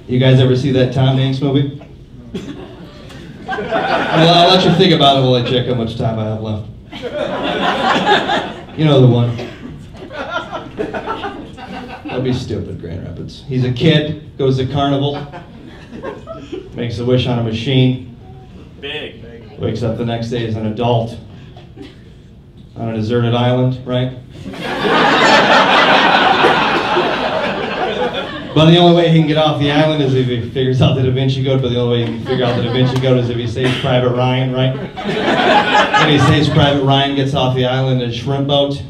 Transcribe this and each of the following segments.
You guys ever see that Tom Hanks movie? Well, I'll let you think about it while I check how much time I have left. You know the one. Don't be stupid, Grand Rapids. He's a kid, goes to carnival, makes a wish on a machine. Big. Wakes up the next day as an adult on a deserted island, right? But the only way he can get off the island is if he figures out the Da Vinci Code, but the only way he can figure out the Da Vinci Code is if he saves Private Ryan, right? And he saves Private Ryan, gets off the island in a shrimp boat,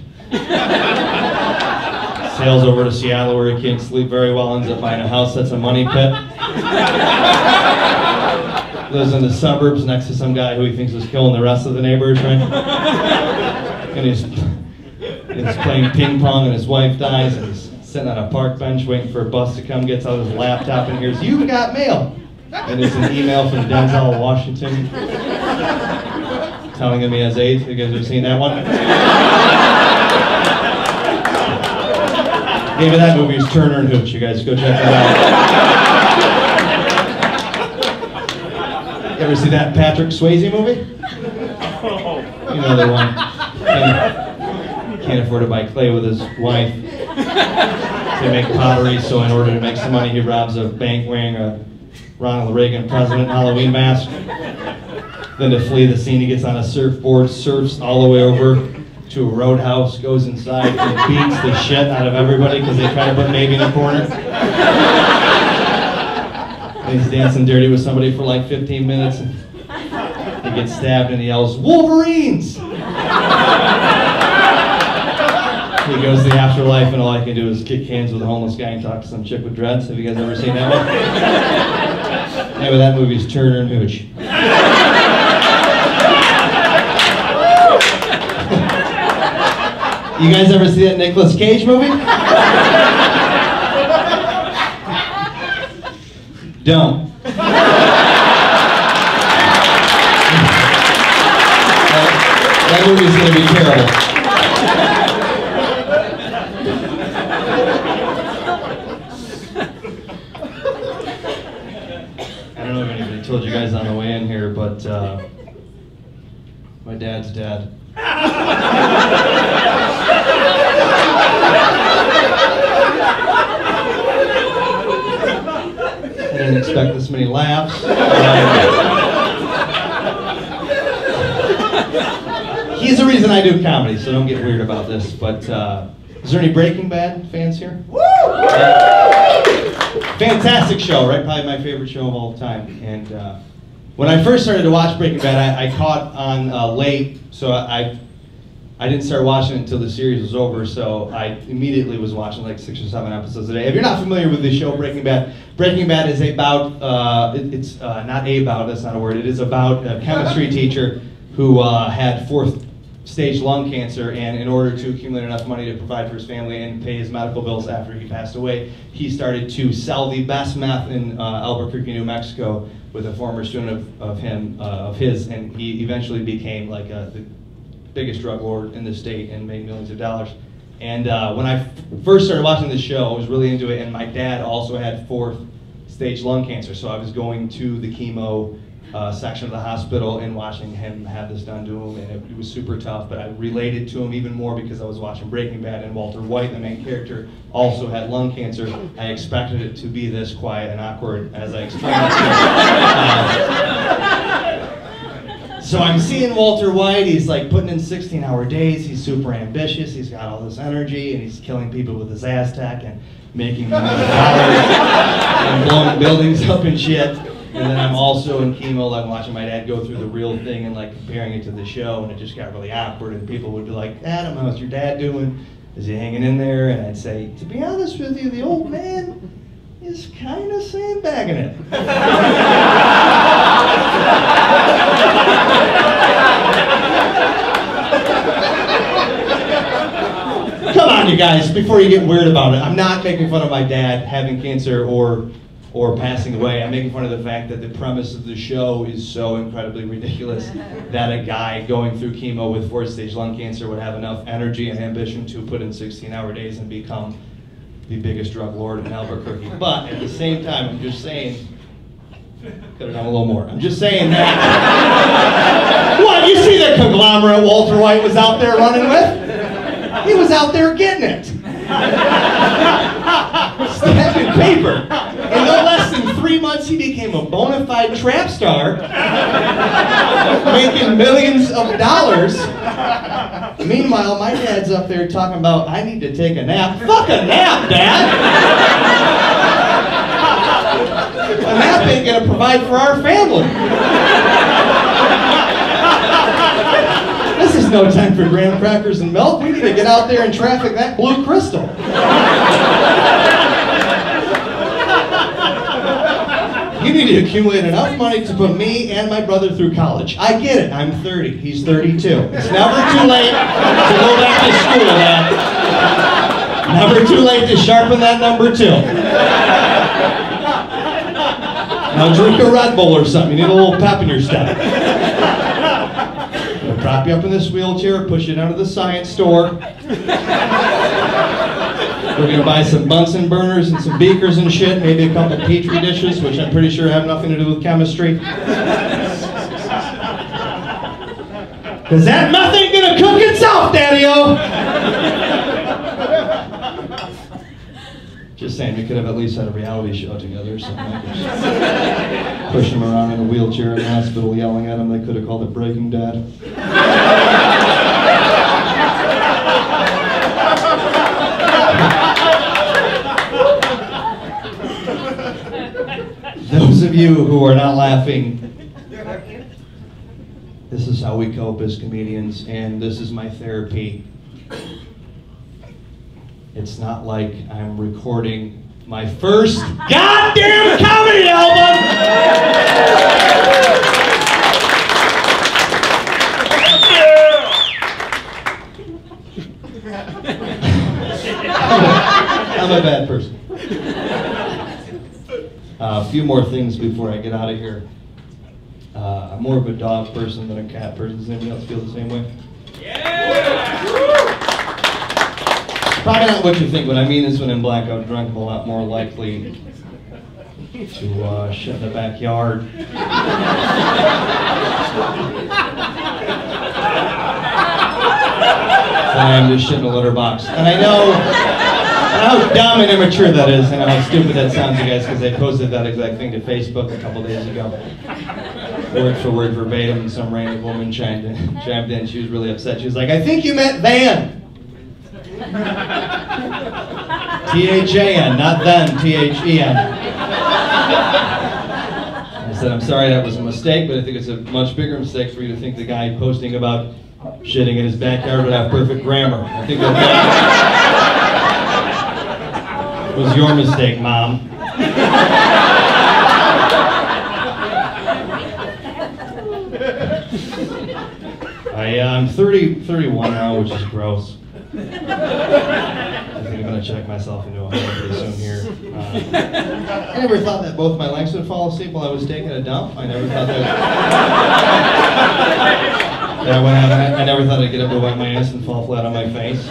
sails over to Seattle where he can't sleep very well, ends up buying a house that's a money pit. Lives in the suburbs next to some guy who he thinks is killing the rest of the neighbors, right? And he's playing ping pong and his wife dies and he's sitting on a park bench waiting for a bus to come, gets out his laptop and hears, "You've got mail." And it's an email from Denzel Washington telling him he has AIDS. You guys ever seen that one? Name of that movie is Turner and Hooch. You guys go check that out. You ever see that Patrick Swayze movie? You know the one. Can't afford to buy clay with his wife. They make pottery, so in order to make some money, he robs a bank wearing a Ronald Reagan president Halloween mask. Then to flee the scene, he gets on a surfboard, surfs all the way over to a roadhouse, goes inside and beats the shit out of everybody because they try to put Maybe in a corner. And he's dancing dirty with somebody for like 15 minutes. And he gets stabbed and he yells, "Wolverines!" He goes to the afterlife and all I can do is kick hands with a homeless guy and talk to some chick with dreads. Have you guys ever seen that one? Anyway, that movie is Turner and Hooch. You guys ever see that Nicolas Cage movie? Don't. That movie's gonna be terrible. I don't know if anybody told you guys on the way in here, but my dad's dead. I didn't expect this many laughs. He's the reason I do comedy, so don't get weird about this. But is there any Breaking Bad fans here? Woo! Fantastic show, right? Probably my favorite show of all time. And when I first started to watch Breaking Bad, I caught on late, so I didn't start watching it until the series was over, so I immediately was watching like 6 or 7 episodes a day. If you're not familiar with the show Breaking Bad is about, not about, that's not a word, it is about a chemistry teacher who had 4th stage lung cancer, and in order to accumulate enough money to provide for his family and pay his medical bills after he passed away, he started to sell the best meth in Albuquerque, New Mexico with a former student of his, and he eventually became like the biggest drug lord in the state and made millions of dollars. And when I first started watching this show, I was really into it, and my dad also had 4th stage lung cancer, so I was going to the chemo section of the hospital and watching him have this done to him, and it was super tough, but I related to him even more because I was watching Breaking Bad, and Walter White, the main character, also had lung cancer. I expected it to be this quiet and awkward as I explained it. So I'm seeing Walter White, he's like putting in 16-hour days, he's super ambitious, he's got all this energy, and he's killing people with his Aztec and making millions of dollars and blowing buildings up and shit. And then I'm also in chemo, like watching my dad go through the real thing and like comparing it to the show, and it just got really awkward, and people would be like, "Adam, how's your dad doing? Is he hanging in there?" And I'd say, "To be honest with you, the old man is kind of sandbagging it." Come on, you guys, before you get weird about it, I'm not making fun of my dad having cancer or passing away. I'm making fun of the fact that the premise of the show is so incredibly ridiculous that a guy going through chemo with 4th stage lung cancer would have enough energy and ambition to put in 16-hour days and become the biggest drug lord in Albuquerque. But at the same time, I'm just saying, could have done a little more. I'm just saying that. What, you see the conglomerate Walter White was out there running with? He was out there getting it. Stamping paper. In no less than 3 months, he became a bona fide trap star, making millions of dollars. Meanwhile, my dad's up there talking about, I need to take a nap. Fuck a nap, Dad! A nap ain't gonna provide for our family. This is no time for graham crackers and milk. We need to get out there and traffic that blue crystal. You need to accumulate enough money to put me and my brother through college. I get it. I'm 30. He's 32. It's never too late to go back to school, Dad. Never too late to sharpen that number 2. Now drink a Red Bull or something. You need a little pep in your step. We'll prop you up in this wheelchair, push you down to the science store. We're going to buy some Bunsen burners and some beakers and shit, maybe a couple Petri dishes, which I'm pretty sure have nothing to do with chemistry. Because that meth ain't going to cook itself, Daddy-o! Just saying, we could have at least had a reality show together or something like that. Push him around in a wheelchair in the hospital, yelling at him. They could have called it Breaking Dad. Those of you who are not laughing, this is how we cope as comedians, and this is my therapy. It's not like I'm recording my first goddamn comedy album! I'm a bad person. A few more things before I get out of here. I'm more of a dog person than a cat person. Does anybody else feel the same way? Yeah! Probably not what you think. What I mean is when I'm blackout drunk, I'm a lot more likely to shit in the backyard. Than I am to shit in a litter box. And I know how dumb and immature that is, and how stupid that sounds, you guys, because I posted that exact thing to Facebook a couple days ago. Word for word verbatim, and some random woman chimed in. She was really upset. She was like, I think you meant van. T-H-A-N, not then, T-H-E-N. I said, I'm sorry that was a mistake, but I think it's a much bigger mistake for you to think the guy posting about shitting in his backyard would have perfect grammar. I think that was your mistake, Mom. I'm 31 now, which is gross. I think I'm going to check myself into a hole pretty soon here. I never thought that both my legs would fall asleep while I was taking a dump. I never thought that. I never thought I'd get up to wipe my ass and fall flat on my face.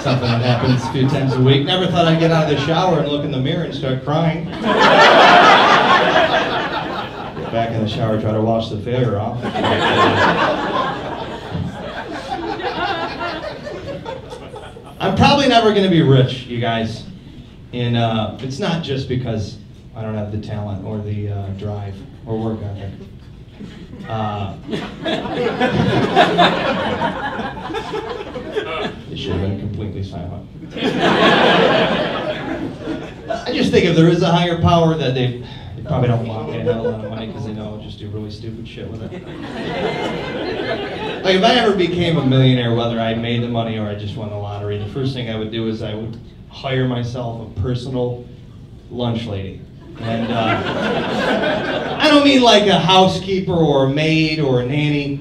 Something that happens a few times a week. Never thought I'd get out of the shower and look in the mirror and start crying. Get back in the shower, try to wash the failure off. I'm probably never going to be rich, you guys. And it's not just because I don't have the talent or the drive or work ethic. It should have been completely silent. I just think if there is a higher power that they probably don't want me to have a lot of money because they know I'll just do really stupid shit with it. Like if I ever became a millionaire, whether I made the money or I just won the lottery, the first thing I would do is I would hire myself a personal lunch lady. And I don't mean like a housekeeper or a maid or a nanny.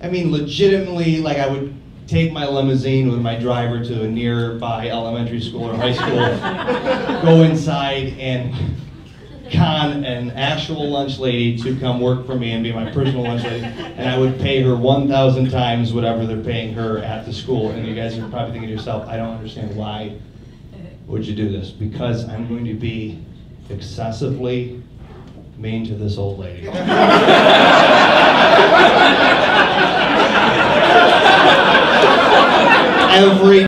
I mean legitimately, like I would take my limousine with my driver to a nearby elementary school or high school, go inside and con an actual lunch lady to come work for me and be my personal lunch lady, and I would pay her 1,000 times whatever they're paying her at the school. And you guys are probably thinking to yourself, I don't understand why would you do this? Because I'm going to be excessively mean to this old lady. Every